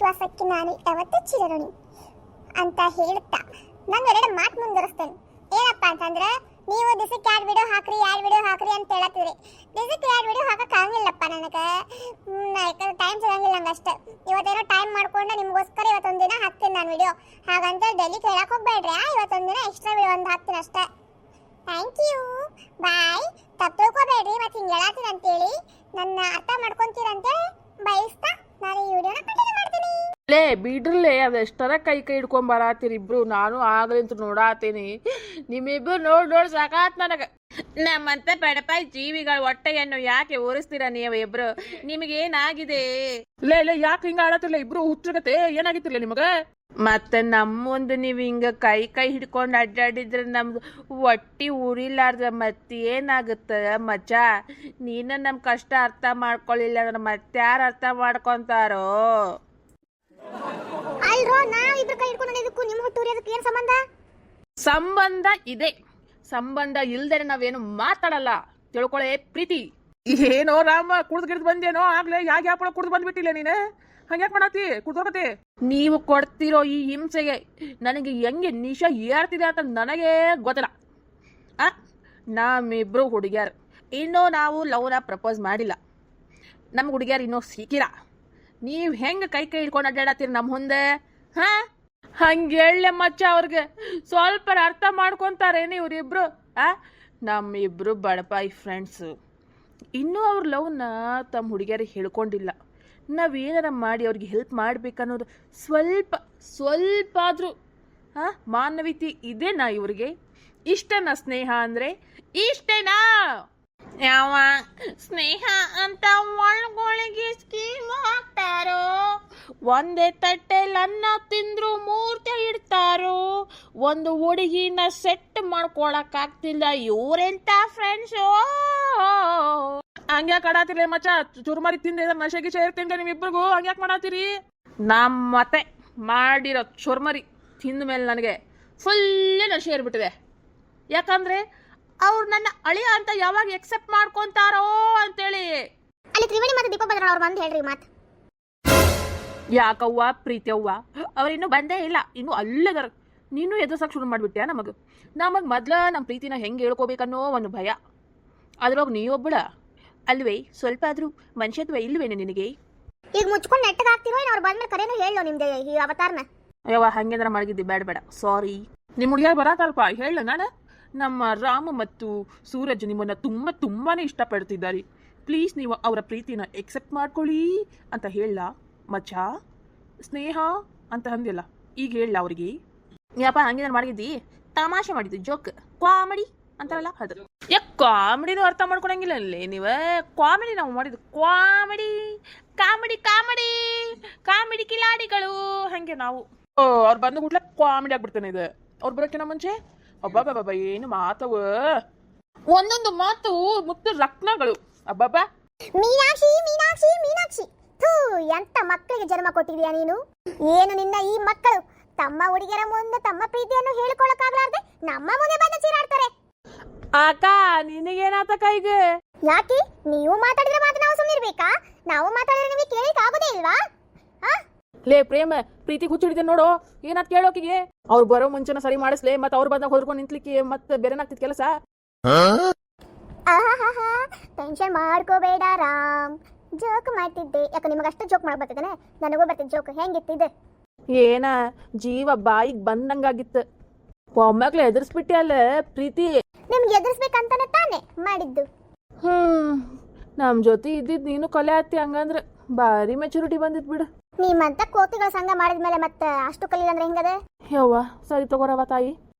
ವಿಶ್ವಾಸಕ್ಕೆ ನಾನು ಯಾವತ್ತೂ ಚಿರಋಣಿ ಅಂತ ಹೇಳ್ತಾ ನಾನು ಎರಡು ಮಾತು ಮುಂದುವರಿಸ್ತೇನೆ. ಏನಪ್ಪ ಅಂತಂದ್ರೆ, ನೀವು ದಿಸಕ್ಕೆ 2 ವಿಡಿಯೋ ಹಾಕ್ರಿ 2 ವಿಡಿಯೋ ಹಾಕ್ರಿ ಅಂತ ಹೇಳತ್ತೀರಿ. ದಿಸಕ್ಕೆ 2 ವಿಡಿಯೋ ಹಾಕಕ್ಕೆ ಆಗಂಗಿಲ್ಲಪ್ಪ ನನಗೆ. ಯಾಕಂದ್ರೆ ಟೈಮ್ ಸಿಗಂಗಿಲ್ಲ ನಂಗೆ ಅಷ್ಟೇ. ಇವತ್ತೇನೋ ಟೈಮ್ ಮಾಡ್ಕೊಂಡು ನಿಮಗೋಸ್ಕರ ಇವತ್ತೊಂದು ದಿನ ಹಾಕ್ತೀನಿ ನಾನು ವಿಡಿಯೋ. ಹಾಗಂತ ಡೈಲಿ ಕೇಳಕ್ಕೆ ಹೋಗ್ಬೇಡ್ರಿ. ಇವತ್ತೊಂದು ದಿನ ಎಕ್ಸ್ಟ್ರಾ ವಿಡಿಯೋ ಒಂದು ಹಾಕ್ತೀನಿ ಅಷ್ಟೇ. ಥ್ಯಾಂಕ್ ಯು, ಬಾಯ್. ತಪ್ಪು ತಿಳ್ಕೊಬೇಡ್ರಿ ಮತ್ತೆ ಹಿಂಗೆ ಹೇಳತ್ತೀನಿ ಅಂತೇಳಿ. ನನ್ನ ಅರ್ಥ ಮಾಡ್ಕೊಂತೀರಂತೇಳಿ ಬಯಸ್ತಾ ನಾನು ಈ ವಿಡಿಯೋನ ಕಂಟಿನ್ಯೂ ಮಾಡ್ತೀನಿ. ಲೇ ಬಿಡ್ರಲೇ, ಅದೆಷ್ಟರ ಕೈ ಹಿಡ್ಕೊಂಬರತ್ತೀರಿ ಇಬ್ರು. ನಾನು ಆಗ್ಲಿಂತ ನೋಡಾತೀನಿ ನಿಮ್ಮಿಬ್ರು ನೋಡಿ ಸಾಕಾತ್ ನನಗೆ. ನಮ್ಮಂತ ಬಡಪಾಯಿ ಜೀವಿಗಳು ಹೊಟ್ಟೆಯನ್ನು ಯಾಕೆ ಓರಿಸ್ತೀರ ನೀವು ಇಬ್ರು? ನಿಮಗೇನಾಗಿದೆ? ಲೇ ಯಾಕೆ ಹಿಂಗ ಆಡತ್ತಿಲ್ಲ ಇಬ್ರು? ಹುಚ್ಚಗತೆ ಏನಾಗಿತ್ತಿಲ್ಲ ನಿಮಗ? ಮತ್ತೆ ನಮ್ಮೊಂದು ನೀವು ಹಿಂಗ ಕೈ ಹಿಡ್ಕೊಂಡು ಅಡ್ಡಾಡಿದ್ರೆ ನಮ್ದು ಹೊಟ್ಟಿ ಉರಿಲಾರ್ದ ಮತ್ತೇನಾಗುತ್ತ ಮಚ್ಚ? ನೀನ ನಮ್ ಕಷ್ಟ ಅರ್ಥ ಮಾಡ್ಕೊಳ್ಳಿಲ್ಲ ಅಂದ್ರೆ ಮತ್ತಾರು ಅರ್ಥ ಮಾಡ್ಕೊಂತಾರೋ? ಅಲ್ರೋ, ನಾವು ಇಬ್ರು ಕೈ ಹಿಡ್ಕೊಂಡಿದ್ದಕ್ಕೂ ನಿಮ್ಮ ಹೊಟ್ಟೆ ಉರಿಯೋದಕ್ಕೆ ಏನು ಸಂಬಂಧ? ಸಂಬಂಧ ಇದೆ. ಸಂಬಂಧ ಇಲ್ದೇ ನಾವೇನು ಮಾತಾಡಲ್ಲ, ತಿಳ್ಕೊಳ್ಳೆ ಪ್ರೀತಿ. ಏನೋ ರಾಮ, ಕುಡ್ದು ಬಂದೇನೋ ಆಗ್ಲೇ ಯಾಕೆ ಕುಡ್ದು ಬಂದ್ಬಿಟ್ಟಿಲ್ಲ ನೀನು? ಹಂಗ್ಯಾಕ್ ಮಾಡತ್ತಿ? ಕುಡ್ದೋಗತಿ. ನೀವು ಕೊಡ್ತಿರೋ ಈ ಹಿಂಸೆಗೆ ನನಗೆ ಹೆಂಗೆ ನಿಶಾ ಏರ್ತಿದೆ ಅಂತ ನನಗೆ ಗೊತ್ತಿಲ್ಲ. ನಮ್ಮಿಬ್ರು ಹುಡುಗಿಯರು ಇನ್ನೂ ನಾವು ಲವ್ನ ಪ್ರಪೋಸ್ ಮಾಡಿಲ್ಲ. ನಮ್ಮ ಹುಡುಗಿಯರು ಇನ್ನೂ ಸಿಕ್ಕಿಲ್ಲ. ನೀವು ಹೆಂಗೆ ಕೈ ಹಿಡ್ಕೊಂಡು ಅಡ್ಡಾಡತ್ತೀರಿ ನಮ್ಮ ಮುಂದೆ? ಹಂಗೆ ಹೇಳಲೆ ಮಚ್ಚ, ಅವ್ರಿಗೆ ಸ್ವಲ್ಪ ಅರ್ಥ ಮಾಡ್ಕೊತಾರೇನು ಇವ್ರಿಬ್ರು? ನಮ್ಮಿಬ್ರು ಬಡಪಾಯಿ ಫ್ರೆಂಡ್ಸು. ಇನ್ನೂ ಅವ್ರ ಲವ್ನ ತಮ್ಮ ಹುಡುಗಿಯರಿಗೆ ಹೇಳ್ಕೊಂಡಿಲ್ಲ. ನಾವೇನಾರ ಮಾಡಿ ಅವ್ರಿಗೆ ಹೆಲ್ಪ್ ಮಾಡ್ಬೇಕನ್ನೋದು ಸ್ವಲ್ಪ ಆದರೂ ಮಾನವೀಯತೆ ಇದೆನಾ ಇವ್ರಿಗೆ? ಇಷ್ಟನಾ ಸ್ನೇಹ ಅಂದರೆ? ಇಷ್ಟೇನಾ? ಯಾವ ಸ್ನೇಹ ಅಂತ ಒಳಗೊಳಗೆ ಸ್ಕೀಮ್ ಹಾಕ್ತಾರೋ? ಒಂದೇ ತಟ್ಟೆಲಿ ಅನ್ನ ತಿಂದ್ರು ಮೂರ್ತಿ ಇಡ್ತಾರೋ? ಒಂದು ಹುಡುಗಿನ ಸೆಟ್ ಮಾಡ್ಕೊಳಕ್ಕಾಗ್ತಿಲ್ಲ. ಇವರೆಂತ ಫ್ರೆಂಡ್ಸು? ಹಂಗ್ಯಾಕೆ ಆಡಾತಿರಿ ಮಚ್ಚ? ಚುರುಮರಿ ತಿಂದ ನಶೆಗೆ ಸೇರ್ತಿಂದ ನಿಮ್ಮಿಬ್ರಿಗೂ ಹಂಗ್ಯಾಕೆ ಮಾಡಾತೀರಿ? ನಮ್ಮ ಮತ್ತೆ ಮಾಡಿರೋ ಚುರುಮರಿ ತಿಂದ ಮೇಲೆ ನನಗೆ ಫುಲ್ ನಶೆ ಏರ್ಬಿಟ್ಟಿದೆ. ಯಾಕಂದ್ರೆ ಅವ್ರು ನನ್ನ ಅಳಿಯ ಅಂತ ಯಾವಾಗ ಎಕ್ಸೆಪ್ಟ್ ಮಾಡ್ಕೊಂತಾರೋ ಅಂತೇಳಿ. ಅಲ್ಲಿ ತ್ರಿವೇಣಿ ಮತ್ತೆ ದೀಪ ಬಂದ್ರ ಅವ್ರು ಬಂದು ಹೇಳ್ರಿ ಮಾತು. ಯಾಕವ್ವ ಪ್ರೀತಿ ಅವ್ವ, ಅವ್ರಿನ್ನೂ ಬಂದೇ ಇಲ್ಲ, ಇನ್ನೂ ಅಲ್ಲದರ. ನೀನು ಎದುರ್ಸಕ್ಕೆ ಶುರು ಮಾಡಿಬಿಟ್ಟ್ಯಾ ನಮಗೆ ಮೊದ್ಲ ನಮ್ಮ ಪ್ರೀತಿನ ಹೆಂಗೆ ಹೇಳ್ಕೋಬೇಕನ್ನೋ ಒಂದು ಭಯ. ಅದ್ರೊಳಗೆ ನೀವೊಬ್ಬಳ ಅಲ್ವೇ? ಸ್ವಲ್ಪ ಆದ್ರೂ ಮನುಷ್ಯತ್ವ ಇಲ್ವೇನೆ ನಿನಗೆ? ಈಗ ಮುಚ್ಕೊಂಡು ನೆಟ್ಟಗೆ ಆಗ್ತಿರೋ ಇನ್ನು ಅವ್ರು ಬಂದ್ಮೇಲೆ ಕರೆನೂ ಹೇಳೋ ನಿಮ್ದು ಈ ಅವತಾರನ. ಯಾವ ಹಂಗೇಂದ್ರ ಮಾಡಿದ್ದಿ? ಬೇಡ ಸಾರಿ. ನಿಮ್ಮ ಹುಡುಗಿಯಾಗ ಬರತ್ತಲ್ಪ ಹೇಳ. ನಾನು ನಮ್ಮ ರಾಮ ಮತ್ತು ಸೂರಜ್ ನಿಮ್ಮನ್ನು ತುಂಬಾನೇ ಇಷ್ಟಪಡ್ತಿದ್ದಾರೆ. ಪ್ಲೀಸ್ ನೀವು ಅವರ ಪ್ರೀತಿನ ಎಕ್ಸೆಪ್ಟ್ ಮಾಡ್ಕೊಳ್ಳಿ ಅಂತ ಹೇಳ ಮಚ್ಚ. ಸ್ನೇಹ ಅಂತ ಅಂದಿಲ್ಲ, ಈಗ ಹೇಳ ಅವ್ರಿಗೆ. ಯಪ್ಪ ಹಂಗೇನಾರು ಮಾಡಿದ್ದಿ? ತಮಾಷೆ ಮಾಡಿದ್ದು, ಜೋಕ್, ಕಾಮಿಡಿ ಅಂತಾರಲ್ಲ ಅದು. ಕಾಮಿಡಿನೂ ಅರ್ಥ ಮಾಡ್ಕೊಳಂಗಿಲ್ಲ ಅಲ್ಲೇ ನೀವ? ಕಾಮಿಡಿ ನಾವು ಮಾಡಿದ್ದು ಕಾಮಿಡಿ ಕಾಮಿಡಿ ಕಾಮಿಡಿ ಕಾಮಿಡಿ ಕಿಲಾಡಿಗಳು ಹಂಗೆ ನಾವು. ಅವ್ರು ಬಂದು ಕೂಡ್ಲೆ ಕಾಮಿಡಿ ಆಗ್ಬಿಡ್ತಾನೆ ಇದು. ಅವ್ರು ಬರೋಕ್ಕಿಂತ ಮುಂಚೆ ಅಬ್ಬಬ್ಬ ಏನು ಮಾತವ, ಒಂದೊಂದು ಮಾತು ಮುತ್ತು ರತ್ನಗಳು. ಅಬ್ಬಬ್ಬ. ಮೀನಾಕ್ಷಿ ಮೀನಾಕ್ಷಿ ಮೀನಾಕ್ಷಿ, ಥೂ, ಎಂತ ಮಕ್ಕಳಿಗೆ ಜನ್ಮ ಕೊಟ್ಟಿದ್ಯಾ ನೀನು? ಏನು ನಿನ್ನ ಈ ಮಕ್ಕಳು ತಮ್ಮ ಹುಡುಗಿಯರ ಮುಂದೆ ತಮ್ಮ ಪ್ರೀತಿಯನ್ನು ಹೇಳ್ಕೊಳಕ್ಕಾಗ್ಲಾರ್ದೆ ನಮ್ಮ ಮುಂದೆ ಬಂದು ಚೀರಾಡ್ತಾರೆ. ಅಕ್ಕ ನಿನಗೇನಾತ ಕೈಗೆ? ಯಾಕೆ ನೀವು ಮಾತಾಡಿದ್ರೆ ಮಾತ್ರ ನಾವು ಸುಮ್ಮನಿರ್ಬೇಕಾ? ನಾವು ಮಾತಾಡಿದ್ರೆ ನಿಮಗೆ ಕೇಳಿಕ್ ಆಗೋದೇ ಇಲ್ವಾ? ಲೇ ಪ್ರೇಮ, ಪ್ರೀತಿ ಹುಚ್ಚಿಡಿದೆ ನೋಡು. ಏನಾದ್ ಕೇಳೋಕಿಗೆ? ಅವ್ರು ಬರೋ ಮುಂಚೆನ ಸರಿ ಮಾಡಿಸ್ಲೇ, ಮತ್ತೆ ಅವ್ರು ಬಂದಾಗ ಹೊದ್ಕೊಂಡು ನಿಂತ್ಲಿಕ್ಕೆ ಮತ್ತೆ ಬೇರೆನಾಗ್ತಿದ್ ಕೆಲಸ. ಟೆನ್ಷನ್ ಮಾಡ್ಕೋಬೇಡ ರಾಮ್, ಜೋಕ್ ಮಾಡ್ತಿದ್ದೆ. ಯಾಕೆ ನಿಮಗಷ್ಟು ಜೋಕ್ ಮಾಡಕ್ ಬರ್ತಿದ್ದಾನೆ? ನನಗೂ ಬರ್ತಿದ್ದ ಜೋಕ್. ಹೆಂಗಿತ್ತಿದೆ? ಏನ ಜೀವ ಬಾಯಿಗೆ ಬಂದಂಗಾಗಿತ್ತು. ಒಮ್ಮಕ್ಳು ಎದುರಿಸ್ಬಿಟ್ಟಿ ಅಲ್ಲ ಪ್ರೀತಿ. ನಿಮ್ಗೆ ಎದುರಿಸ್ಬೇಕಂತಾನೆ ತಾನೆ ಮಾಡಿದ್ದು. ನಮ್ ಜೊತೆ ಇದ್ದಿದ್ ನೀನು ಕೊಲೆ ಆತಿ. ಹಂಗಂದ್ರೆ ಬಾರಿ ಮೆಚುರಿಟಿ ಬಂದಿದ್ ಬಿಡು. ನಿಮ್ಮಂತ ಕೋತಿಗಳ ಸಂಘ ಮಾಡಿದ್ಮೇಲೆ ಮತ್ತೆ ಅಷ್ಟು ಕಲಿಲ್ಲ ಅಂದ್ರೆ ಹೆಂಗದೆ? ಯವ್ವ ಸರಿ ತಗೋರವ ತಾಯಿ.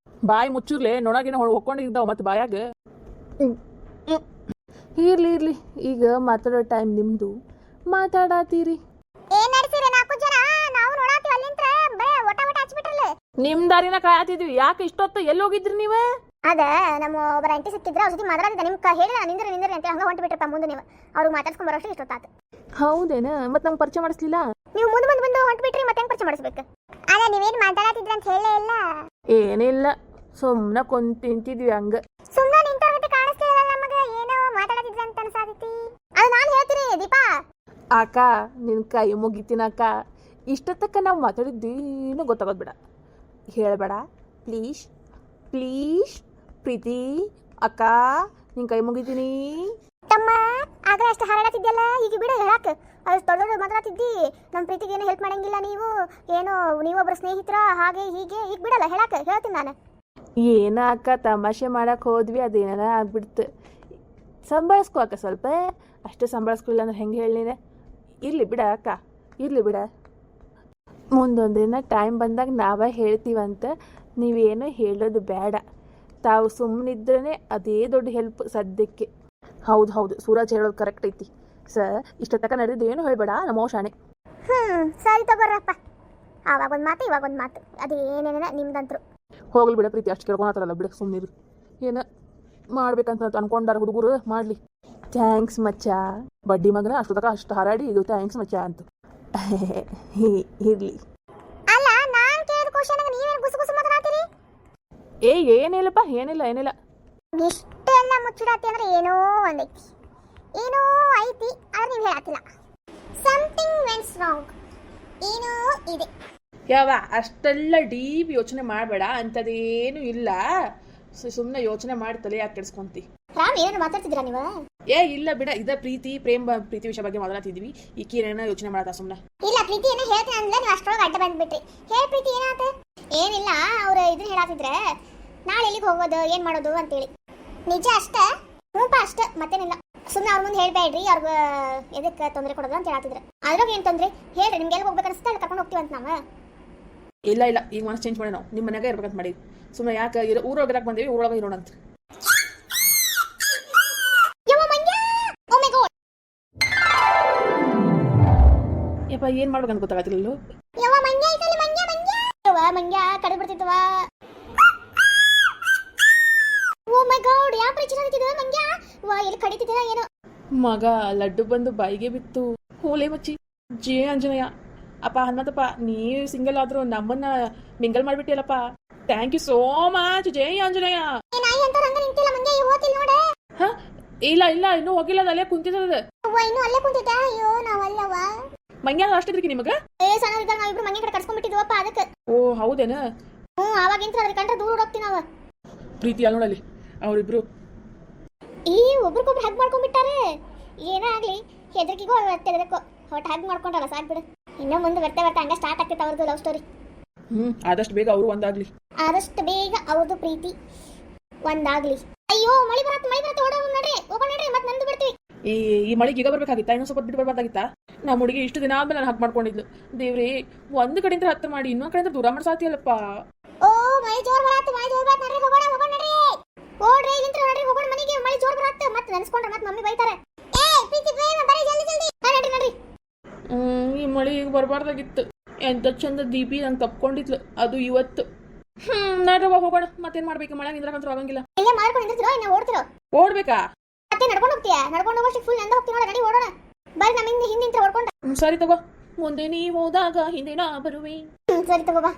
ಬಾಯಿ ಮುಚ್ಚುರ್ಲೆ, ನೊಣಗಿನ ಹೊಕ್ಕೊಂಡಿದ್ದಾವ ಮತ್ತೆ ಬಾಯಾಗ. ಇರ್ಲಿ ಈಗ ಮಾತಾಡೋ ಟೈಮ್ ನಿಮ್ದು, ಮಾತಾಡತ್ತೀರಿ. ಏನ್ ನಡ್ತೀರಿ 4 ಜನ? ನಾವು ನೋಡಾತೀವಿ ಅಲ್ಲಿಂತ್ರ ಬರೇ ಒಟ ಹಚ್ಬಿಟ್ರಲ್ಲ. ನಿಮ್ ದಾರಿನ ಕಾಯತಿದ್ವಿ. ಯಾಕೆ ಇಷ್ಟೊತ್ತು ಎಲ್ಲಿ ಹೋಗಿದ್ರಿ ನೀವೇ? ಅದ ನಮ್ಮ ಒಬ್ಬರ ಅಂಟಿ ಸಿಕ್ಕಿದ್ರೆ ಅವ್ರ ಜೊತೆ ಮಾತಾಡಿದ್ದೆ. ನಿಮ್ ಹೇಳಿದ ನಿಂದ್ರಿ ಅಂತ ಹಂಗ ಹೊಂಟು ಬಿಟ್ರಪ್ಪ. ಮುಂದೆ ನೀವು ಅವ್ರಿಗೆ ಮಾತಾಡ್ಸ್ಕೊಂಡ್ ಬರೋಷ್ಟು ಇಷ್ಟೊತ್ತಾತು. ಹೌದೇನ? ಮತ್ತೆ ನಮ್ಗೆ ಪರಿಚಯ ಮಾಡಿಸ್ಲಿಲ್ಲ ನೀವು? ಮುಂದೆ ಹೊಂಟು ಬಿಟ್ರಿ, ಮತ್ತೆ ಹೆಂಗ್ ಪರಿಚಯ ಮಾಡಿಸ್ಬೇಕು? ಅದ ನೀವೇನ್ ಮಾತಾಡತಿದ್ರ ಅಂತ ಹೇಳೇ ಇಲ್ಲ. ಏನಿಲ್ಲ, ಸುಮ್ಮನೆ ಕುಂತಿದ್ವಿ ಹಂಗ. ಸುಮ್ಮನೆ ನಿಂತವ್ರ ಕಾಣಿಸ್ತಿಲ್ಲ ನಮಗೆ. ಏನೋ ಮಾತಾಡತಿದ್ರ ಅಂತ ಅನ್ಸಾದೈತಿ. ಅದು ನಾನು ಹೇಳ್ತೀನಿ ದೀಪಾ. ಅಕ್ಕ ನಿನ್ ಕೈ ಮುಗಿತೀನಕ್ಕ. ಇಷ್ಟೊತ್ತಕ್ಕ ನಾವು ಮಾತಾಡಿದ್ದೇನು ಗೊತ್ತಾಗೋದು ಬೇಡ. ಹೇಳಬೇಡ ಪ್ಲೀಸ್ ಪ್ಲೀಸ್. ಪ್ರೀತಿ ಅಕ್ಕ ನಿನ್ನ ಕೈ ಮುಗಿತೀನಿ. ತಮ್ಮ ಆಗಲೇ ಅಷ್ಟು ಹಾರಾಡತ್ತಿದ್ಯಲ್ಲ, ಈಗ ಬಿಡು ಹೇಳಕ್. ಅದು ದೊಡ್ಡ ದೊಡ್ಡ ಮಾತಾಡ್ತಿದ್ದಿ, ನಮ್ಮ ಪ್ರೀತಿಗೆ ಏನು ಹೆಲ್ಪ್ ಮಾಡಂಗಿಲ್ಲ ನೀವು, ಏನೋ ನೀವೊಬ್ಬರು ಸ್ನೇಹಿತರ ಹಾಗೆ ಹೀಗೆ. ಈಗ ಬಿಡಲ್ಲ ಹೇಳಕ್ಕೆ, ಹೇಳ್ತೀನಿ ನಾನು. ಏನ ಅಕ್ಕ ತಮಾಷೆ ಮಾಡಕ್ಕೆ ಹೋದ್ವಿ, ಅದೇನಾರ ಆಗ್ಬಿಡ್ತು. ಸಂಭಾಳಿಸ್ಕೊ ಅಕ್ಕ ಸ್ವಲ್ಪ. ಅಷ್ಟೇ ಸಂಭಾಳಿಸ್ಕೊಳ್ಳಿಲ್ಲ ಅಂದ್ರೆ ಹೆಂಗೆ ಹೇಳಿದೆ. ಇರಲಿ ಬಿಡ ಅಕ್ಕ, ಇರಲಿ ಬಿಡ. ಮುಂದೊಂದು ದಿನ ಟೈಮ್ ಬಂದಾಗ ನಾವೇ ಹೇಳ್ತೀವಂತ ನೀವೇನು ಹೇಳೋದು ಬೇಡ. ತಾವು ಸುಮ್ಮನಿದ್ರೇ ಅದೇ ದೊಡ್ಡ ಹೆಲ್ಪ್ ಸದ್ಯಕ್ಕೆ. ಹೌದು ಹೌದು, ಸೂರಜ್ ಹೇಳೋದು ಕರೆಕ್ಟ್ ಐತಿ. ಸರ್ ಇಷ್ಟೊತ್ತಕ ನಡೆದು ಏನು ಹೇಳಬೇಡ, ನಮ್ಮ ಶಾಣೆ. ಸರಿ ತಗೋರಪ್ಪ, ಆವಾಗ ಒಂದು ಮಾತು ಇವಾಗ ಒಂದು ಮಾತು, ಅದೇನೇನ ನಿಮ್ದಂತ್ರು. ಹೋಗ್ಲಿ ಬಿಡ ಪ್ರೀತಿ, ಅಷ್ಟು ಕೇಳ್ಕೊಳತ್ತಾರಲ್ಲ ಬಿಡ, ಸುಮ್ಮನಿರು. ಏನು ಮಾಡ್ಬೇಕಂತ ಅನ್ಕೊಂಡಾರ ಹುಡುಗರು, ಮಾಡಲಿ. ಥ್ಯಾಂಕ್ಸ್ ಮಚ್ಚ. ಬಡ್ಡಿ ಮಗನ ಅಷ್ಟೊತ್ತಕ ಅಷ್ಟು ಹಾರಾಡಿ ಇದು ಥ್ಯಾಂಕ್ಸ್ ಮಚ್ಚ ಅಂತ. ಇರಲಿ. ಅಲ್ಲ, ನಾನು ಕೇಳಿದ ಕ್ವಶನ್ ನೀವೇನು ಗುಸು ಗುಸು ಮಾತಾಡ್ತೀರಿ? ಏನಿಲ್ಲಪ್ಪ, ಏನಿಲ್ಲ. ಇಷ್ಟೆಲ್ಲ ಮುಚ್ಚಿಡಾತಿ ಅಂದ್ರೆ ಏನೋ ಒಂದೈತಿ, ಏನೋ ಐತಿ, ಆದ್ರೆ ನೀವು ಹೇಳತ್ತಿಲ್ಲ. ಸಮಥಿಂಗ್ ವೆಂಟ್ಸ್ ರಾಂಗ್, ಏನೋ ಇದೆ. ಯಾವ ಅಷ್ಟೆಲ್ಲ ಡೀಪ್ ಯೋಚನೆ ಮಾಡಬೇಡ, ಅಂಥದ್ದೇನು ಇಲ್ಲ. ಸುಮ್ಮನೆ ಯೋಚನೆ ಮಾಡ್ತಲೇ ಯಾಕೆ ಕೆಡ್ಸ್ಕೊಂತಿ? ರಾಮ್ ಏನಾದ್ರು ಮಾತಾಡ್ತಿದ್ದೀರಾ ನೀವು? ಇಲ್ಲ ಬಿಡ, ಇದ ಪ್ರೀತಿ ವಿಷಯ ಬಗ್ಗೆ ಮಾತಾಡ್ತಿದ್ವಿ. ಈಕಿ ಏನೇನೋ ಯೋಚನೆ ಮಾಡತ್ತ ಸುಮ್ಮನೆ. ಇಲ್ಲ, ಪ್ರೀತಿ ಏನೋ ಹೇಳ್ತೀನಿ ಅಂದ್ರೆ ನೀವು ಅಷ್ಟರೊಳಗೆ ಅಡ್ಡ ಬಂದ್ಬಿಟ್ರಿ. ಹೇಳಿ ಪ್ರೀತಿ ಏನಾಯ್ತು? ಏನಿಲ್ಲ, ಅವ್ರು ಇದನ್ನ ಹೇಳಾತಿದ್ರೆ ನಾಳೆ ಎಲ್ಲಿಗೆ ಹೋಗೋದು, ಏನ್ ಮಾಡೋದು ಅಂತೇಳಿ. ನಿಜ ಅಷ್ಟೇ? ಹ್ಞೂಪ ಅಷ್ಟೇ, ಮತ್ತೇನಿಲ್ಲ. ಸುಮ್ಮನೆ ಅವ್ರ ಮುಂದೆ ಹೇಳ್ಬೇಡ್ರಿ, ಅವ್ರಿಗೆ ಎದಕ್ಕೆ ತೊಂದರೆ ಕೊಡೋದು ಅಂತ ಹೇಳಾತಿದ್ರೆ. ಅದ್ರಾಗ ಏನು ತೊಂದರೆ ಹೇಳ್ರಿ, ನಿಮ್ಗೆ ಎಲ್ಲಿ ಹೋಗ್ಬೇಕು ಅನಿಸುತ್ತೆ ಅಲ್ಲಿ ಕರ್ಕೊಂಡು ಹೋಗ್ತೀವಂತ ನಾವು. ಇಲ್ಲ ಈಗ ಮನಸ್ಸು ಚೇಂಜ್ ಮಾಡಿ ನಾವು ನಿಮ್ಮ ಮನೆಗೆ ಇರ್ಬೇಕಂತ ಮಾಡಿ. ಸುಮ್ಮನೆ ಯಾಕೆ ಊರೊಳಗೆ ಬಂದೇವಿ, ಊರೊಳಗೆ ಇರೋಣ ಅಂತ. ಯಪ್ಪ ಏನ್ ಮಾಡ್ಬೇಕಂತ ಗೊತ್ತಾಗತ್ತಿಲ್ಲ. ಮಂಗ್ಯ ಕಡೆ ಬಿಡ್ತಿದ್ವ. ಓ ಮೈ ಗಾಡ್, ಯಾವ ಪರಿಚಯ ಆಗ್ತಿದ್ವ ಮಂಗ್ಯ? ವಾ, ಎಲ್ಲಿ ಕಡಿತಿದ್ದೀರಾ ಏನೋ? ಮಗ ಲಡ್ಡು ಬಂದು ಬಾಯಿಗೆ ಬಿತ್ತು. ಹೋಲೆ ಮಚ್ಚಿ ಜೇ ಆಂಜನೇಯ. ಅಪ್ಪ ಹನುಮಂತಪ್ಪ, ನೀವು ಸಿಂಗಲ್ ಆದ್ರೂ ನಮ್ಮನ್ನ ಮಿಂಗಲ್ ಮಾಡ್ಬಿಟ್ಟಿಯಲ್ಲಪ್ಪ. ಥ್ಯಾಂಕ್ ಯು ಸೋ ಮಚ್ ಜೈ ಆಂಜನೇಯ. ಹ ಇಲ್ಲ ಇನ್ನೂ ಹೋಗಿಲ್ಲ, ಅಲ್ಲೇ ಕುಂತಿದ್ದದ. ಇನ್ನೂ ಅಲ್ಲೇ ಕುಂತಿದ್ದ? ಅಯ್ಯೋ ನಾವಲ್ಲವ. ಮಂಗ್ಯ ಅಷ್ಟಿದ್ರಿ ನಿಮಗ? ಸಣ್ಣ ನಾವಿಬ್ರು ಮಂಗ್ಯ ಕಡೆ ಕರ್ಸ್ಕೊಂಡ್ಬಿಟ್ಟಿದ್ವಪ್ಪ, ಅದಕ್ಕೆ. ಓ ಹೌದೇನ? ಅವಾಗಿಂತ ಅದ್ರ ಕಂಡ್ರೆ ದೂರ ಹೋಗ್ತೀವಿ ನಾವು. ಪ್ರೀತಿ ಅಲ್ಲ ನೋಡಲ್ಲಿ ಅವರಿಬ್ರು ಈ ಒಬ್ರಿಗೊಬ್ರು ಹಗ್ ಮಾಡ್ಕೊಂಡ್ಬಿಟ್ಟಾರೆ. ಏನೇ ಆಗ್ಲಿ ಹೆದರ್ಕಿಗೋ ತೆಗೆದಕ್ಕೋ ಹೊಟ್ಟು ಹಗ್ ಮಾಡ್ಕೊಂಡಲ್ಲ ಸಾಕ್ ಬಿಡು. ಇನ್ನೂ ಮುಂದೆ ಬರ್ತಾ ಹಂಗ ಸ್ಟಾರ್ಟ್ ಆಗ್ತೈತೆ ಅವ್ರದ್ದು ಲವ್ ಸ್ಟೋರಿ. ಆದಷ್ಟು ಬೇಗ ಅವರು ಒಂದಾಗ್ಲಿ. ಆದಷ್ಟು ಬೇಗ ಅವ್ರದ್ದು ಪ್ರೀತಿ ಒಂದಾಗ್ಲಿ. ಅಯ್ಯೋ ಮಳಿ ಬರತ್ತೆ ಹೋಗೋಣ ನಡ್ರಿ ಮತ್ತೆ ನಂದು ಬಿಡ್ತೀವಿ. ಈ ಮಳಿಗೆ ಈಗ ಬರ್ಬೇಕಾಗಿತ್ತಾ? ಇನ್ನೂ ಸ್ವಲ್ಪ ಬಿಟ್ಟು ಬರ್ಬೇಕಾಗಿತ್ತಾ? ನಮ್ಮ ಹುಡುಗಿ ಇಷ್ಟು ದಿನ ಆದ್ಮೇಲೆ ನಾನು ಹಗ್ ಮಾಡ್ಕೊಂಡಿದ್ಲು. ದೇವ್ರಿ, ಒಂದು ಕಡೆಯಿಂದ ಹತ್ರ ಮಾಡಿ ಇನ್ನೊಂದು ಕಡೆಯಿಂದ ದೂರ ಮಾಡ್ಸಾತಿಯಲ್ಲಪ್ಪ. ಓ ಮಳಿ ಜೋರ್ ಬರತ್ತೆ ನಡ್ರಿ ಹೋಗೋಣ ನಡ್ರಿ. ಓಡ್ರಿ ಇಂತ್ರ ನಡ್ರಿ ಹೋಗೋಣ ಮನೆಗೆ. ಮಳಿ ಜೋರ್ ಬರತ್ತೆ, ಮತ್ತೆ ನೆನೆಸ್ಕೊಂಡ್ರೆ ಮತ್ತೆ ಮಮ್ಮಿ ಬೈತಾರೆ. ಪ್ರೀತಿ ಬರೀ ಜಲ್ದಿ ನಡ್ರಿ. ಈ ಮಳಿ ಈಗ ಬರಬಾರ್ದಾಗಿತ್ತು. ಎಂತ ಚಂದ ದೀಪಿ ನಂಗೆ ತಪ್ಕೊಂಡಿದ್ಲು, ಅದು ಇವತ್ತು. ನಡ್ರವ ಹೋಗೋಣ. ಮತ್ತೇನ್ ಮಾಡ್ಬೇಕು, ಮಳೆ ನಿಂದ್ರಕಂತೂ ಆಗಂಗಿಲ್ಲ. ಇಲ್ಲೇ ಮಾಡ್ಕೊಂಡು ನಿಂತಿರೋ, ಇನ್ನ ಓಡ್ತಿರೋ? ಓಡ್ಬೇಕಾ? ಮತ್ತೆ ನಡ್ಕೊಂಡು ಹೋಗ್ತೀಯಾ? ನಡ್ಕೊಂಡು ಹೋಗೋಷ್ಟು ಫುಲ್ ಎಂದ ಹೋಗ್ತೀವಿ. ನಡಿ ಓಡೋಣ. ಬರ್ರಿ, ನಮ್ಮ ಹಿಂದಿಂತ್ರ ಓಡ್ಕೊಂಡ. ಸರಿ ತಗೋ, ಮುಂದೆ ನೀ ಹೋದಾಗ ಹಿಂದೆ ನಾ ಬರುವೆ. ಸರಿ ತಗೋ ಬಾ.